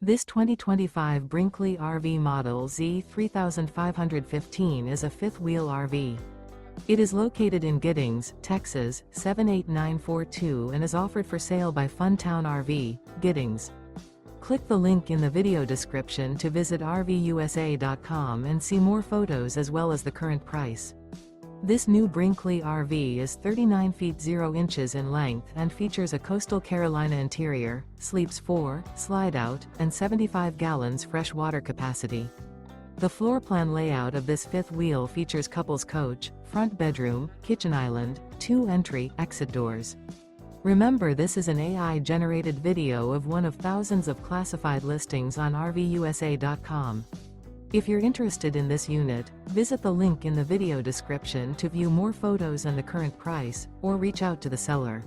This 2025 Brinkley RV Model Z 3515 is a fifth-wheel RV. It is located in Giddings, Texas, 78942 and is offered for sale by Funtown RV, Giddings. Click the link in the video description to visit RVUSA.com and see more photos as well as the current price. This new Brinkley RV is 39 feet 0 inches in length and features a Coastal Carolina interior, sleeps 4, slide-out, and 75 gallons fresh water capacity. The floor plan layout of this fifth wheel features couples coach, front bedroom, kitchen island, 2 entry/exit doors. Remember, this is an AI-generated video of one of thousands of classified listings on RVUSA.com. If you're interested in this unit, visit the link in the video description to view more photos and the current price, or reach out to the seller.